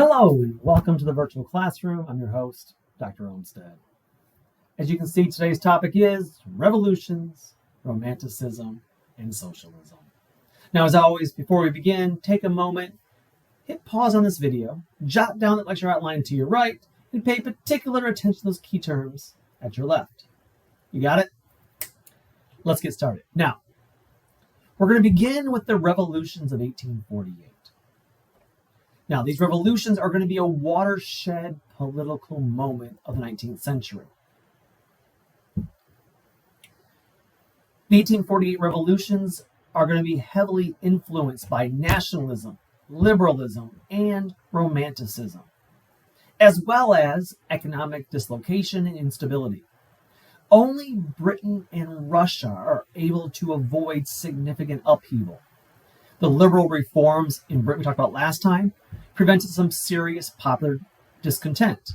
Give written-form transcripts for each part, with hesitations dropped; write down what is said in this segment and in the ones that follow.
Hello and welcome to the virtual classroom. I'm your host, Dr. Olmsted. As you can see, today's topic is revolutions, Romanticism, and socialism. Now, as always, before we begin, take a moment, hit pause on this video, jot down that lecture outline to your right, and pay particular attention to those key terms at your left. You got it? Let's get started. Now, we're going to begin with the revolutions of 1848. Now, these revolutions are going to be a watershed political moment of the 19th century. The 1848 revolutions are going to be heavily influenced by nationalism, liberalism, and Romanticism, as well as economic dislocation and instability. Only Britain and Russia are able to avoid significant upheaval. The liberal reforms in Britain we talked about last time prevented some serious popular discontent,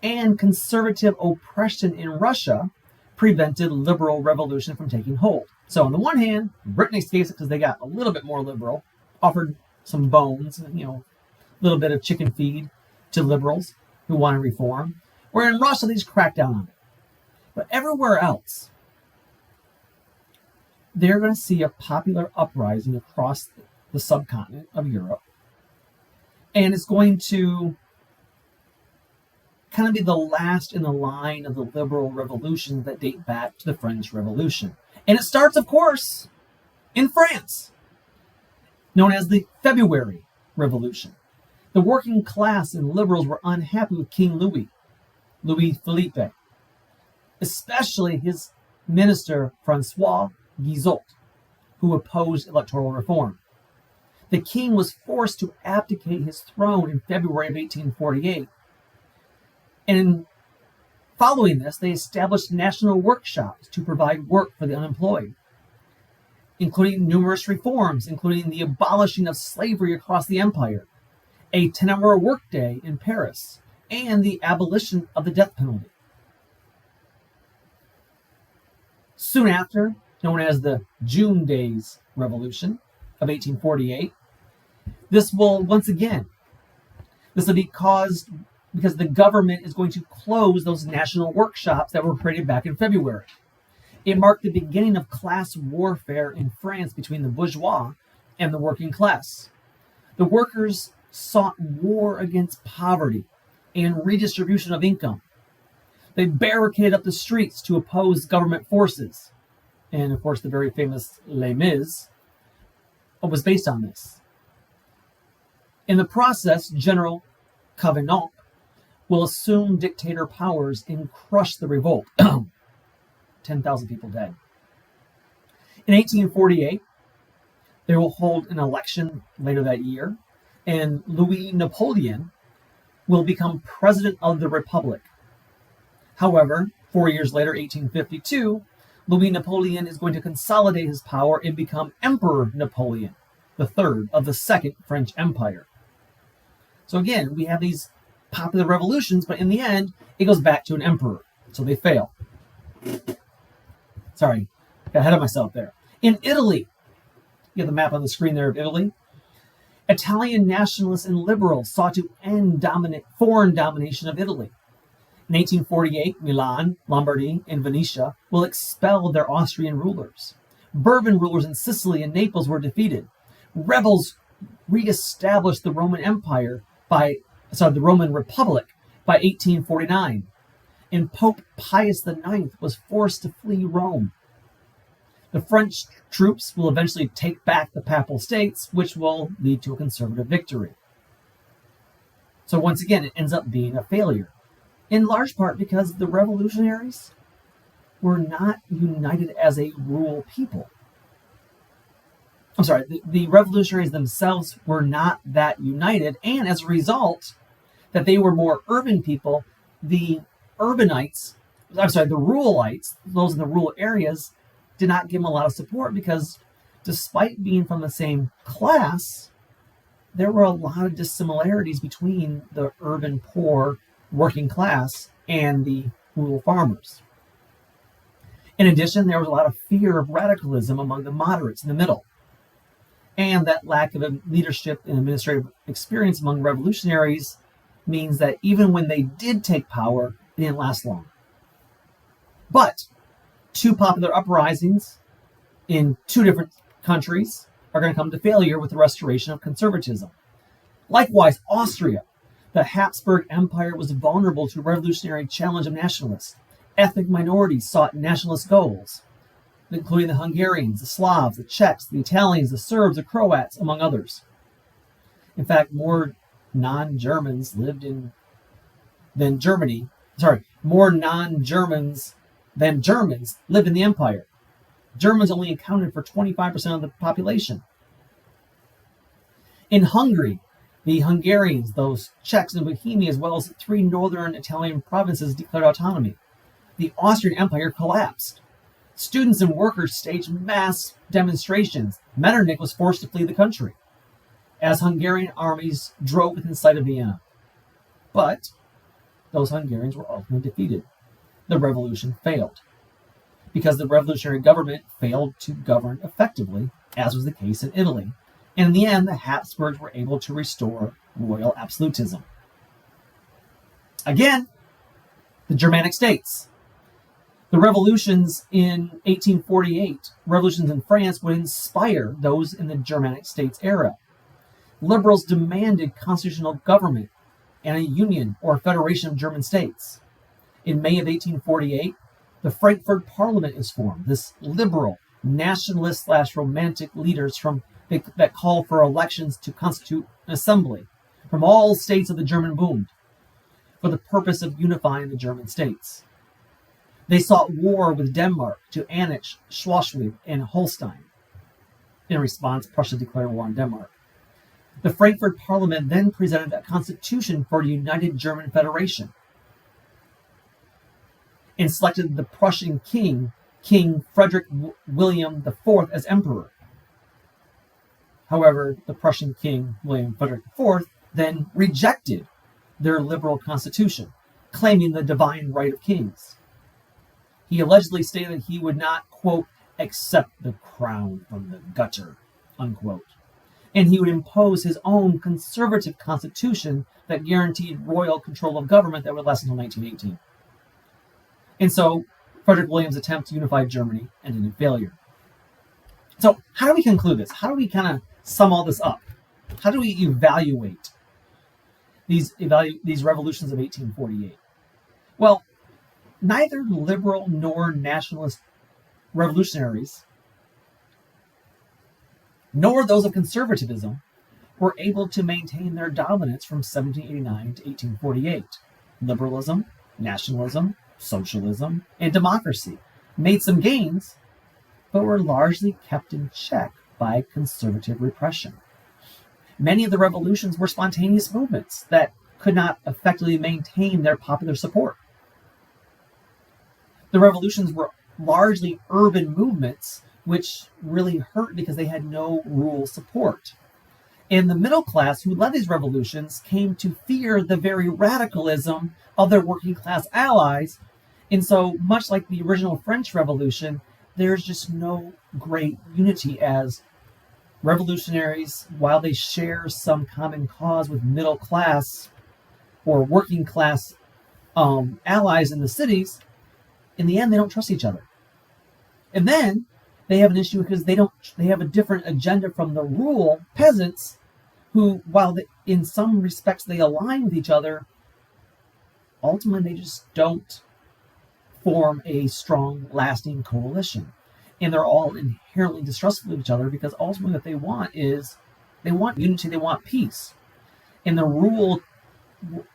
and conservative oppression in Russia prevented liberal revolution from taking hold. So on the one hand, Britain escapes it because they got a little bit more liberal, offered some bones, a little bit of chicken feed to liberals who want to reform, where in Russia they just cracked down on it. But everywhere else, they're going to see a popular uprising across the subcontinent of Europe. And it's going to kind of be the last in the line of the liberal revolutions that date back to the French Revolution. And it starts, of course, in France, known as the February Revolution. The working class and liberals were unhappy with King Louis Philippe, especially his minister, Francois Guizot, who opposed electoral reform. The king was forced to abdicate his throne in February of 1848. And following this, they established national workshops to provide work for the unemployed, including numerous reforms, including the abolishing of slavery across the empire, a 10-hour workday in Paris, and the abolition of the death penalty. Soon after, known as the June Days Revolution of 1848, this will be caused because the government is going to close those national workshops that were created back in February. It marked the beginning of class warfare in France between the bourgeois and the working class. The workers sought war against poverty and redistribution of income. They barricaded up the streets to oppose government forces. And of course, the very famous Les Mis was based on this. In the process, General Cavaignac will assume dictator powers and crush the revolt. 10,000 people dead. In 1848, they will hold an election later that year, and Louis Napoleon will become president of the Republic. However, 4 years later, 1852, Louis Napoleon is going to consolidate his power and become Emperor Napoleon III of the Second French Empire. So again, we have these popular revolutions, but in the end, it goes back to an emperor. So they fail. Sorry, got ahead of myself there. In Italy, you have the map on the screen there of Italy. Italian nationalists and liberals sought to end foreign domination of Italy. In 1848, Milan, Lombardy, and Venetia will expel their Austrian rulers. Bourbon rulers in Sicily and Naples were defeated. Rebels reestablished the Roman Republic by 1849. And Pope Pius IX was forced to flee Rome. The French troops will eventually take back the Papal States, which will lead to a conservative victory. So once again, it ends up being a failure, in large part because the revolutionaries were not united as a rural people. The revolutionaries themselves were not that united, and as a result, that they were more urban people, the ruralites, those in the rural areas, did not give them a lot of support because despite being from the same class, there were a lot of dissimilarities between the urban poor working class and the rural farmers. In addition, there was a lot of fear of radicalism among the moderates in the middle. And that lack of leadership and administrative experience among revolutionaries means that even when they did take power, it didn't last long. But two popular uprisings in two different countries are going to come to failure with the restoration of conservatism. Likewise, Austria, the Habsburg Empire, was vulnerable to a revolutionary challenge of nationalists. Ethnic minorities sought nationalist goals, including the Hungarians, the Slavs, the Czechs, the Italians, the Serbs, the Croats, among others. In fact, more non-Germans lived in than Germany. More non-Germans than Germans lived in the empire. Germans only accounted for 25% of the population. In Hungary, the Hungarians, those Czechs and Bohemia, as well as 3 northern Italian provinces, declared autonomy. The Austrian Empire collapsed. Students and workers staged mass demonstrations. Metternich was forced to flee the country as Hungarian armies drove within sight of Vienna. But those Hungarians were ultimately defeated. The revolution failed because the revolutionary government failed to govern effectively, as was the case in Italy. And in the end, the Habsburgs were able to restore royal absolutism. Again, the Germanic states. The revolutions in 1848, revolutions in France, would inspire those in the Germanic states era. Liberals demanded constitutional government and a union or federation of German states. In May of 1848, the Frankfurt Parliament is formed. This liberal, nationalist/romantic leaders that call for elections to constitute an assembly from all states of the German Bund for the purpose of unifying the German states. They sought war with Denmark to annex Schleswig and Holstein. In response, Prussia declared war on Denmark. The Frankfurt Parliament then presented a constitution for a united German federation and selected the Prussian king, King Frederick William IV, as emperor. However, the Prussian king, William Frederick IV, then rejected their liberal constitution, claiming the divine right of kings. He allegedly stated that he would not, quote, accept the crown from the gutter, unquote. And he would impose his own conservative constitution that guaranteed royal control of government that would last until 1918. And so, Frederick William's attempt to unify Germany ended in failure. So, how do we conclude this? How do we kind of sum all this up? How do we evaluate these revolutions of 1848? Well, neither liberal nor nationalist revolutionaries, nor those of conservatism, were able to maintain their dominance from 1789 to 1848. Liberalism, nationalism, socialism, and democracy made some gains, but were largely kept in check by conservative repression. Many of the revolutions were spontaneous movements that could not effectively maintain their popular support. The revolutions were largely urban movements, which really hurt because they had no rural support. And the middle class who led these revolutions came to fear the very radicalism of their working class allies. And so, much like the original French Revolution, there's just no great unity as revolutionaries, while they share some common cause with middle class or working class allies in the cities, in the end, they don't trust each other. And then they have an issue because they have a different agenda from the rural peasants who, while in some respects they align with each other, ultimately they just don't form a strong, lasting coalition. And they're all inherently distrustful of each other because ultimately what they want is, they want unity, they want peace. And the rural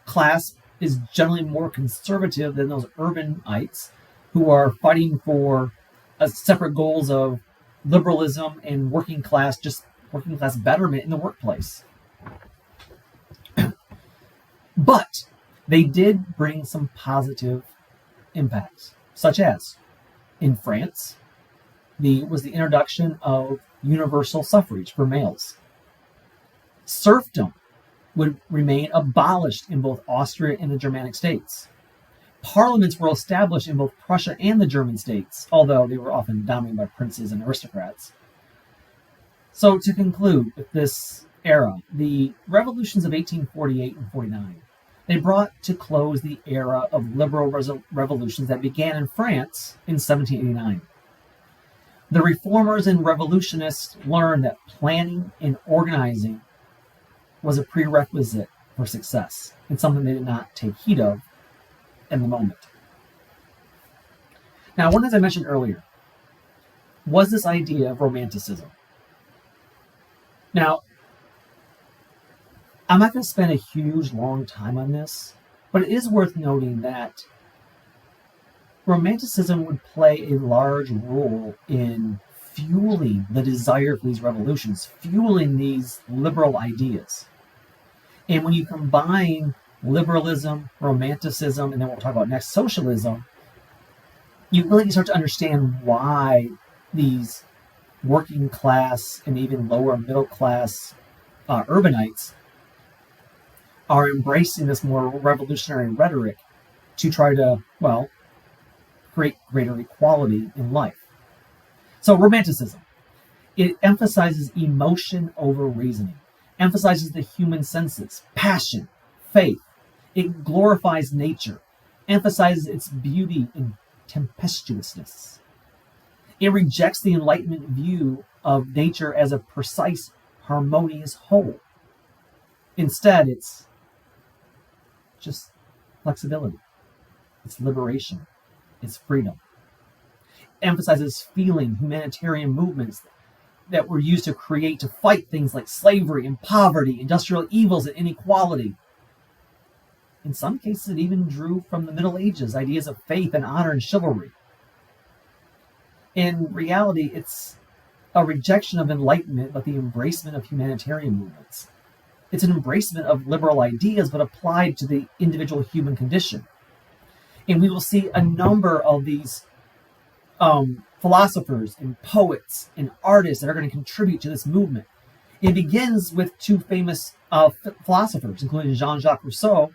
class is generally more conservative than those urbanites who are fighting for separate goals of liberalism and working class betterment in the workplace. But they did bring some positive impacts, such as in France, was the introduction of universal suffrage for males. Serfdom would remain abolished in both Austria and the Germanic states. Parliaments were established in both Prussia and the German states, although they were often dominated by princes and aristocrats. So to conclude with this era, the revolutions of 1848 and 49, They brought to close the era of liberal revolutions that began in France in 1789. The reformers and revolutionists learned that planning and organizing was a prerequisite for success, and something they did not take heed of in the moment. Now, one as I mentioned earlier was this idea of Romanticism. Now, I'm not going to spend a huge, long time on this, but it is worth noting that Romanticism would play a large role in fueling the desire for these revolutions, fueling these liberal ideas. And when you combine liberalism, Romanticism, and then we'll talk about next, socialism, you really start to understand why these working class and even lower middle class urbanites are embracing this more revolutionary rhetoric to try to, well, create greater equality in life. So Romanticism, it emphasizes emotion over reasoning, emphasizes the human senses, passion, faith. It glorifies nature, emphasizes its beauty and tempestuousness. It rejects the Enlightenment view of nature as a precise, harmonious whole. Instead, it's just flexibility. It's liberation. It's freedom. It emphasizes feeling, humanitarian movements that were used to fight things like slavery and poverty, industrial evils and inequality. In some cases, it even drew from the Middle Ages ideas of faith and honor and chivalry. In reality, it's a rejection of enlightenment, but the embracement of humanitarian movements. It's an embracement of liberal ideas, but applied to the individual human condition. And we will see a number of these philosophers and poets and artists that are going to contribute to this movement. It begins with two famous philosophers, including Jean-Jacques Rousseau,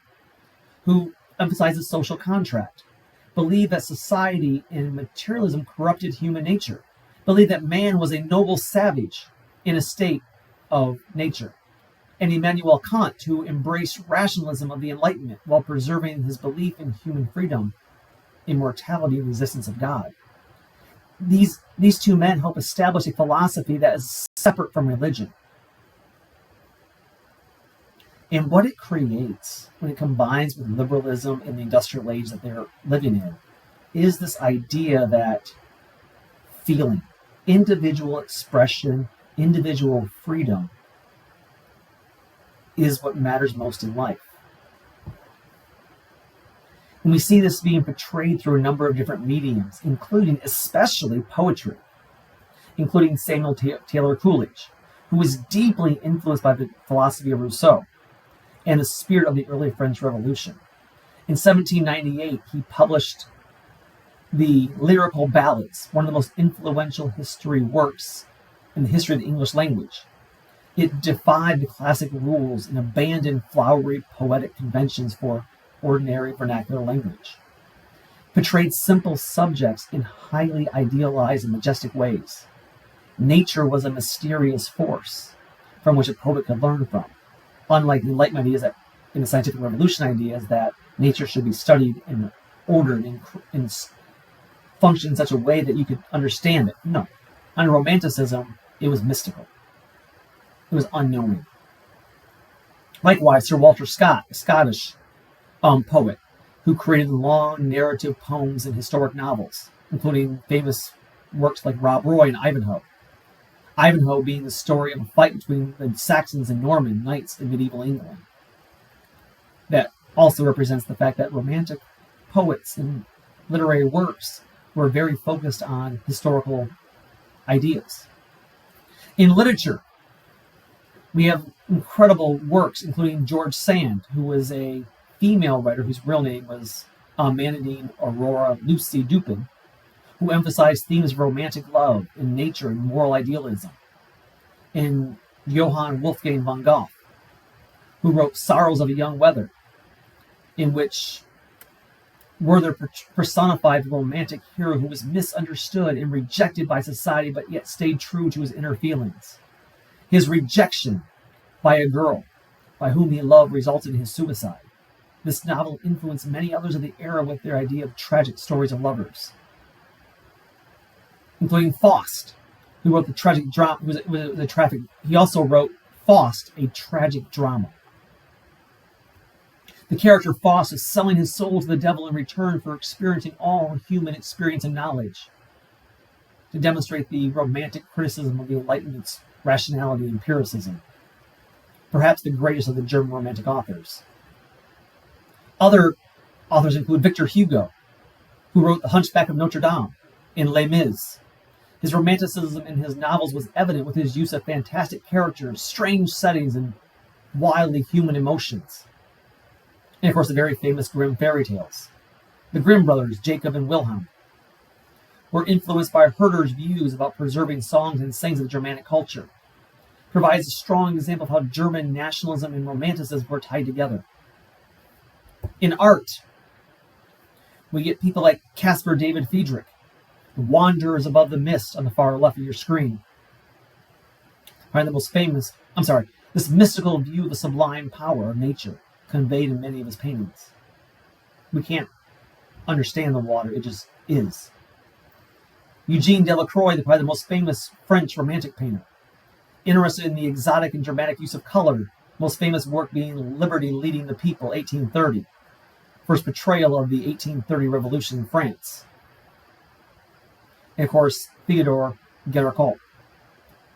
who emphasizes social contract, believed that society and materialism corrupted human nature, believed that man was a noble savage in a state of nature, and Immanuel Kant, who embraced rationalism of the Enlightenment while preserving his belief in human freedom, immortality, and resistance of God. These two men help establish a philosophy that is separate from religion. And what it creates when it combines with liberalism and the industrial age that they're living in is this idea that feeling, individual expression, individual freedom is what matters most in life. And we see this being portrayed through a number of different mediums, including especially poetry, including Samuel Taylor Coleridge, who was deeply influenced by the philosophy of Rousseau and the spirit of the early French Revolution. In 1798, he published the Lyrical Ballads, one of the most influential history works in the history of the English language. It defied the classic rules and abandoned flowery poetic conventions for ordinary vernacular language. Portrayed simple subjects in highly idealized and majestic ways. Nature was a mysterious force from which a poet could learn from. Unlike the Enlightenment ideas in the scientific revolution ideas that nature should be studied and ordered and function in such a way that you could understand it. No. Under Romanticism, it was mystical. It was unknowing. Likewise, Sir Walter Scott, a Scottish poet who created long narrative poems and historic novels, including famous works like Rob Roy and Ivanhoe. Ivanhoe being the story of a fight between the Saxons and Norman knights in medieval England. That also represents the fact that Romantic poets and literary works were very focused on historical ideas. In literature, we have incredible works, including George Sand, who was a female writer whose real name was Manadine Aurora Lucy Dupin, who emphasized themes of romantic love and nature and moral idealism. And Johann Wolfgang von Goethe, who wrote Sorrows of a Young Weather, in which Werther personified the romantic hero who was misunderstood and rejected by society, but yet stayed true to his inner feelings. His rejection by a girl by whom he loved resulted in his suicide. This novel influenced many others of the era with their idea of tragic stories of lovers, including Faust, who wrote the tragic drama. He also wrote Faust, a tragic drama. The character Faust is selling his soul to the devil in return for experiencing all human experience and knowledge, to demonstrate the romantic criticism of the Enlightenment's rationality and empiricism, perhaps the greatest of the German Romantic authors. Other authors include Victor Hugo, who wrote The Hunchback of Notre Dame and Les Mis. His romanticism in his novels was evident with his use of fantastic characters, strange settings, and wildly human emotions. And of course, the very famous Grimm fairy tales. The Grimm brothers, Jacob and Wilhelm, were influenced by Herder's views about preserving songs and sayings of the Germanic culture. Provides a strong example of how German nationalism and romanticism were tied together. In art, we get people like Caspar David Friedrich, the Wanderers Above the Mist on the far left of your screen. Probably the most famous, this mystical view of the sublime power of nature conveyed in many of his paintings. We can't understand the water, it just is. Eugene Delacroix, probably the most famous French romantic painter, interested in the exotic and dramatic use of color, most famous work being Liberty Leading the People, 1830, first portrayal of the 1830 Revolution in France. And of course, Theodore Géricault,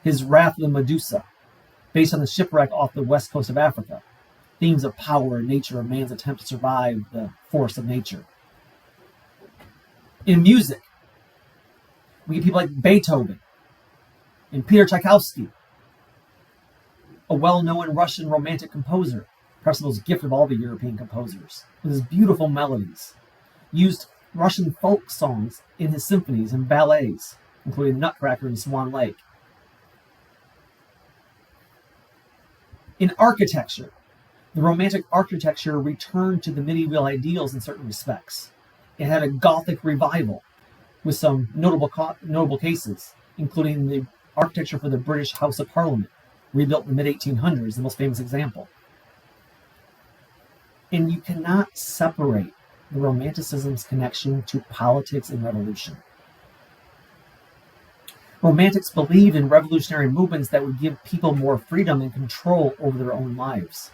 his Wrath of the Medusa, based on the shipwreck off the west coast of Africa, themes of power and nature and man's attempt to survive the force of nature. In music, we get people like Beethoven and Peter Tchaikovsky, a well-known Russian romantic composer, perhaps the most gifted of all the European composers, with his beautiful melodies, used Russian folk songs in his symphonies and ballets, including Nutcracker and Swan Lake. In architecture, the Romantic architecture returned to the medieval ideals in certain respects. It had a Gothic revival, with some notable cases, including the architecture for the British House of Parliament, rebuilt in the mid-1800s, the most famous example. And you cannot separate the Romanticism's connection to politics and revolution. Romantics believed in revolutionary movements that would give people more freedom and control over their own lives,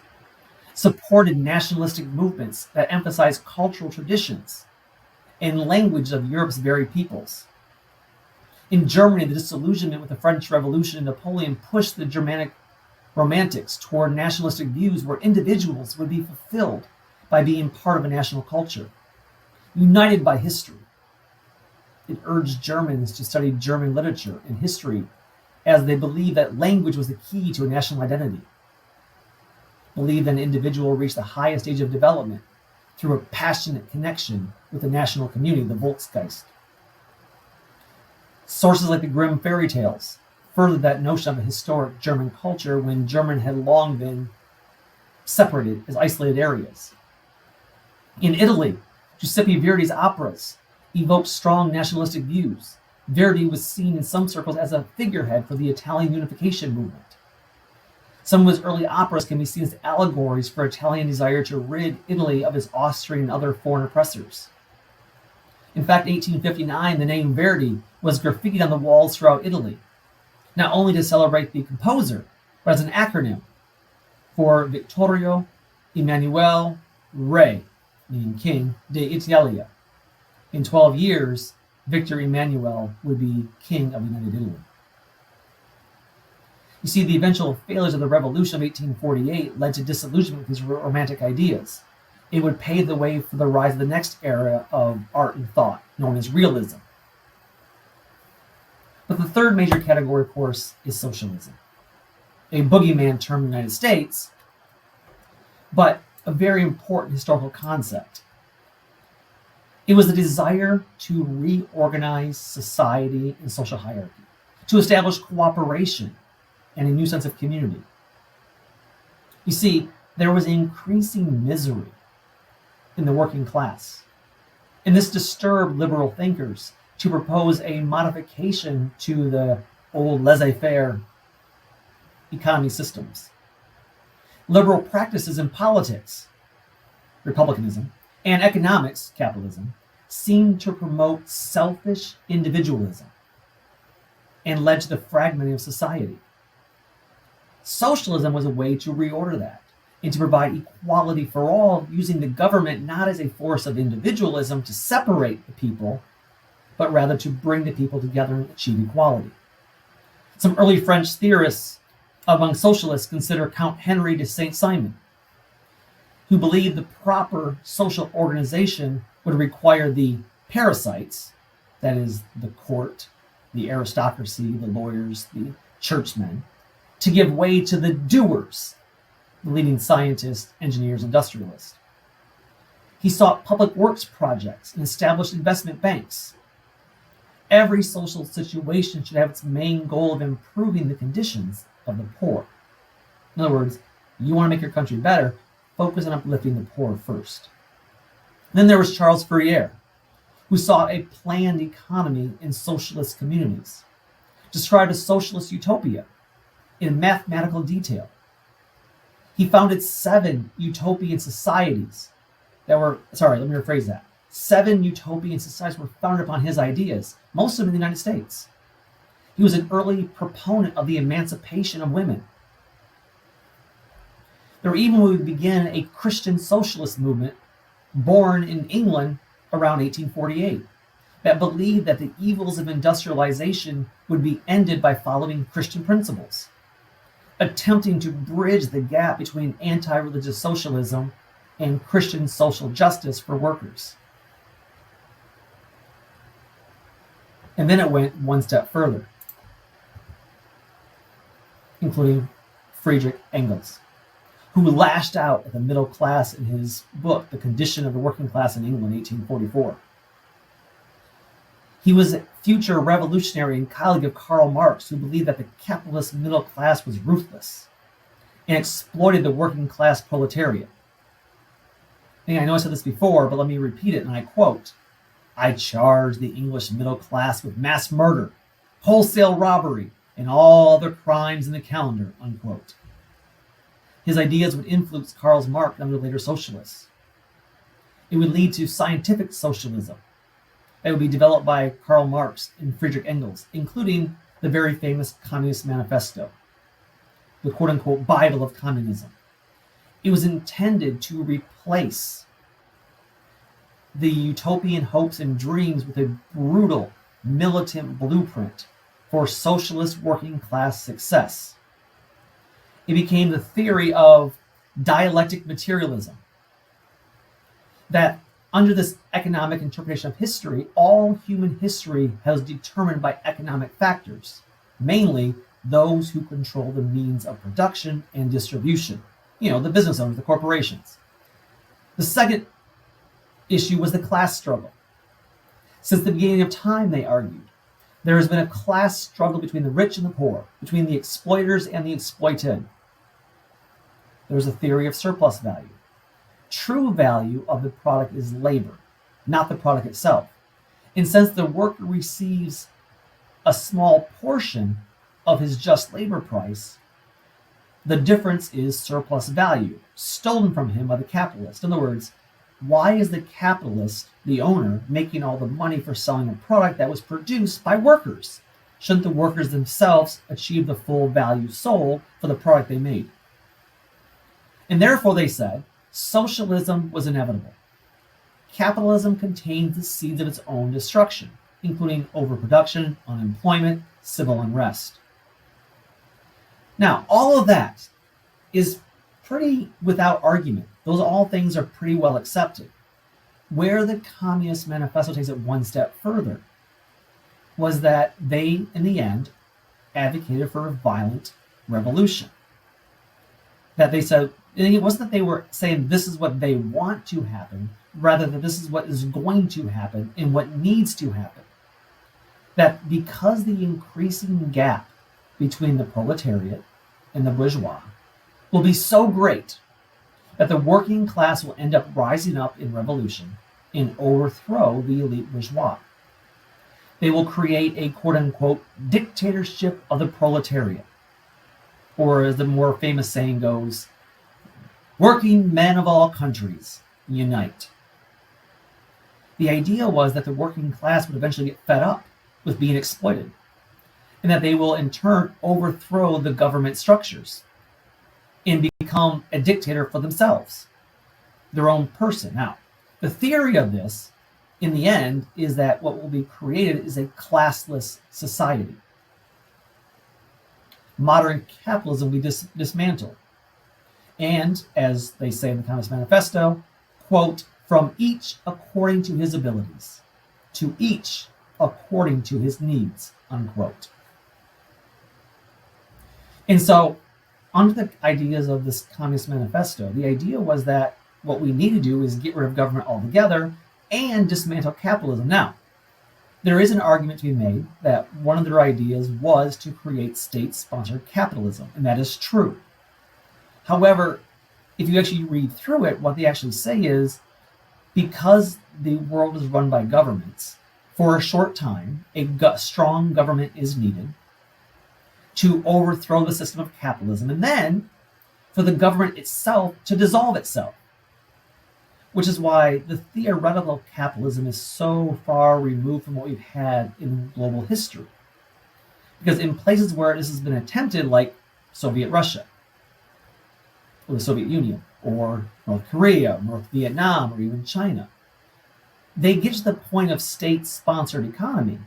supported nationalistic movements that emphasized cultural traditions and language of Europe's very peoples. In Germany, the disillusionment with the French Revolution and Napoleon pushed the Germanic Romantics toward nationalistic views where individuals would be fulfilled by being part of a national culture, united by history. It urged Germans to study German literature and history as they believed that language was the key to a national identity. Believed that an individual reached the highest stage of development through a passionate connection with the national community, the Volksgeist. Sources like the Grimm fairy tales furthered that notion of a historic German culture when German had long been separated as isolated areas. In Italy, Giuseppe Verdi's operas evoked strong nationalistic views. Verdi was seen in some circles as a figurehead for the Italian unification movement. Some of his early operas can be seen as allegories for Italian desire to rid Italy of its Austrian and other foreign oppressors. In fact, in 1859, the name Verdi was graffitied on the walls throughout Italy, not only to celebrate the composer, but as an acronym for Vittorio Emanuele Re, meaning King, de Italia. In 12 years, Victor Emmanuel would be King of United Italy. You see, the eventual failures of the Revolution of 1848 led to disillusionment with these romantic ideas. It would pave the way for the rise of the next era of art and thought, known as realism. But the third major category, of course, is socialism. A boogeyman term in the United States, but a very important historical concept. It was the desire to reorganize society and social hierarchy, to establish cooperation and a new sense of community. You see, there was increasing misery in the working class, and this disturbed liberal thinkers to propose a modification to the old laissez-faire economy systems. Liberal practices in politics, republicanism, and economics, capitalism, seemed to promote selfish individualism and led to the fragmenting of society. Socialism was a way to reorder that and to provide equality for all, using the government not as a force of individualism to separate the people, but rather to bring the people together and achieve equality. Some early French theorists among socialists consider Count Henry de Saint-Simon, who believed the proper social organization would require the parasites, that is, the court, the aristocracy, the lawyers, the churchmen, to give way to the doers, the leading scientists, engineers, industrialists. He sought public works projects and established investment banks. Every social situation should have its main goal of improving the conditions of the poor. In other words, you want to make your country better, focus on uplifting the poor first. Then there was Charles Fourier, who sought a planned economy in socialist communities, described a socialist utopia in mathematical detail. He founded 7 utopian societies that were, let me rephrase that. 7 utopian societies were founded upon his ideas, most of them in the United States. He was an early proponent of the emancipation of women. There even would begin a Christian socialist movement born in England around 1848 that believed that the evils of industrialization would be ended by following Christian principles, attempting to bridge the gap between anti-religious socialism and Christian social justice for workers. And then it went one step further, including Friedrich Engels, who lashed out at the middle class in his book, The Condition of the Working Class in England, 1844. He was a future revolutionary and colleague of Karl Marx, who believed that the capitalist middle class was ruthless and exploited the working class proletariat. And I know I said this before, but let me repeat it, and I quote, "I charge the English middle class with mass murder, wholesale robbery, and all other crimes in the calendar," unquote. His ideas would influence Karl Marx and other later socialists. It would lead to scientific socialism that would be developed by Karl Marx and Friedrich Engels, including the very famous Communist Manifesto, the quote-unquote Bible of communism. It was intended to replace the utopian hopes and dreams with a brutal, militant blueprint for socialist working class success. It became the theory of dialectic materialism, that under this economic interpretation of history, all human history has determined by economic factors, mainly those who control the means of production and distribution. The business owners, the corporations. The second issue was the class struggle. Since the beginning of time, they argued, there has been a class struggle between the rich and the poor, between the exploiters and the exploited. There was a theory of surplus value. True value of the product is labor, not the product itself. And since the worker receives a small portion of his just labor price, the difference is surplus value, stolen from him by the capitalist. In other words, why is the capitalist, the owner, making all the money for selling a product that was produced by workers? Shouldn't the workers themselves achieve the full value sold for the product they made? And therefore, they said, socialism was inevitable. Capitalism contains the seeds of its own destruction, including overproduction, unemployment, civil unrest. Now, all of that is pretty without argument. Those all things are pretty well accepted. Where the Communist Manifesto takes it one step further was that they, in the end, advocated for a violent revolution. That they said, it wasn't that they were saying this is what they want to happen, rather that this is what is going to happen and what needs to happen. That because the increasing gap between the proletariat and the bourgeois will be so great that the working class will end up rising up in revolution and overthrow the elite bourgeois. They will create a quote-unquote dictatorship of the proletariat, or as the more famous saying goes, working men of all countries, unite. The idea was that the working class would eventually get fed up with being exploited, and that they will in turn overthrow the government structures and become a dictator for themselves, their own person. Now, the theory of this, in the end, is that what will be created is a classless society. Modern capitalism will be dismantled. And, as they say in the Communist Manifesto, quote, from each according to his abilities, to each according to his needs, unquote. And so, under the ideas of this Communist Manifesto, the idea was that what we need to do is get rid of government altogether and dismantle capitalism. Now, there is an argument to be made that one of their ideas was to create state-sponsored capitalism, and that is true. However, if you actually read through it, what they actually say is, because the world is run by governments, for a short time, a strong government is needed to overthrow the system of capitalism, and then for the government itself to dissolve itself. Which is why the theoretical capitalism is so far removed from what we've had in global history. Because in places where this has been attempted, like Soviet Russia, or the Soviet Union, or North Korea, North Vietnam, or even China, they get to the point of state-sponsored economy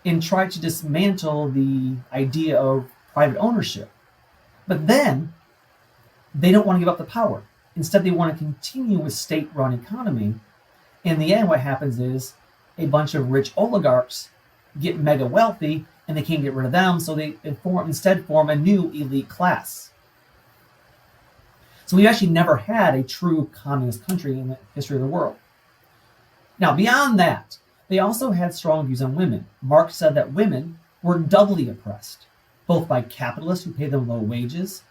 and try to dismantle the idea of private ownership. But then they don't want to give up the power. Instead, they want to continue with state-run economy. In the end, what happens is a bunch of rich oligarchs get mega wealthy, and they can't get rid of them, so they instead form a new elite class. So we actually never had a true communist country in the history of the world. Now, beyond that, they also had strong views on women. Marx said that women were doubly oppressed, both by capitalists who paid them low wages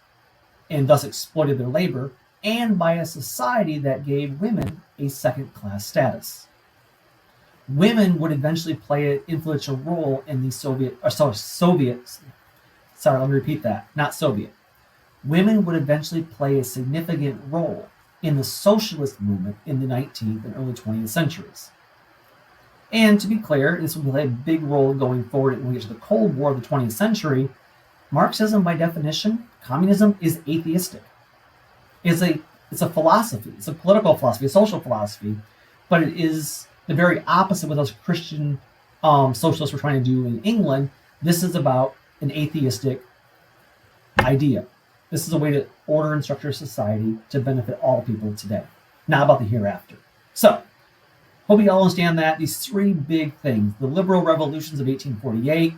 and thus exploited their labor, and by a society that gave women a second-class status. Women would eventually play an influential role in the Women would eventually play a significant role in the socialist movement in the 19th and early 20th centuries. And to be clear, this will play a big role going forward when we get to the Cold War of the 20th century. Marxism, by definition, communism, is atheistic. It's a philosophy. It's a political philosophy, a social philosophy, but it is the very opposite of what those Christian socialists were trying to do in England. This is about an atheistic idea. This is a way to order and structure society to benefit all people today, not about the hereafter. So, hope you all understand that these three big things, the liberal revolutions of 1848,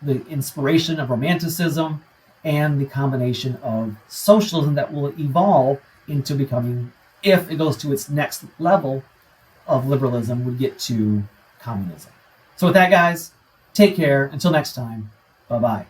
the inspiration of Romanticism, and the combination of socialism that will evolve into becoming, if it goes to its next level of liberalism, would get to communism. So with that, guys, take care. Until next time, bye-bye.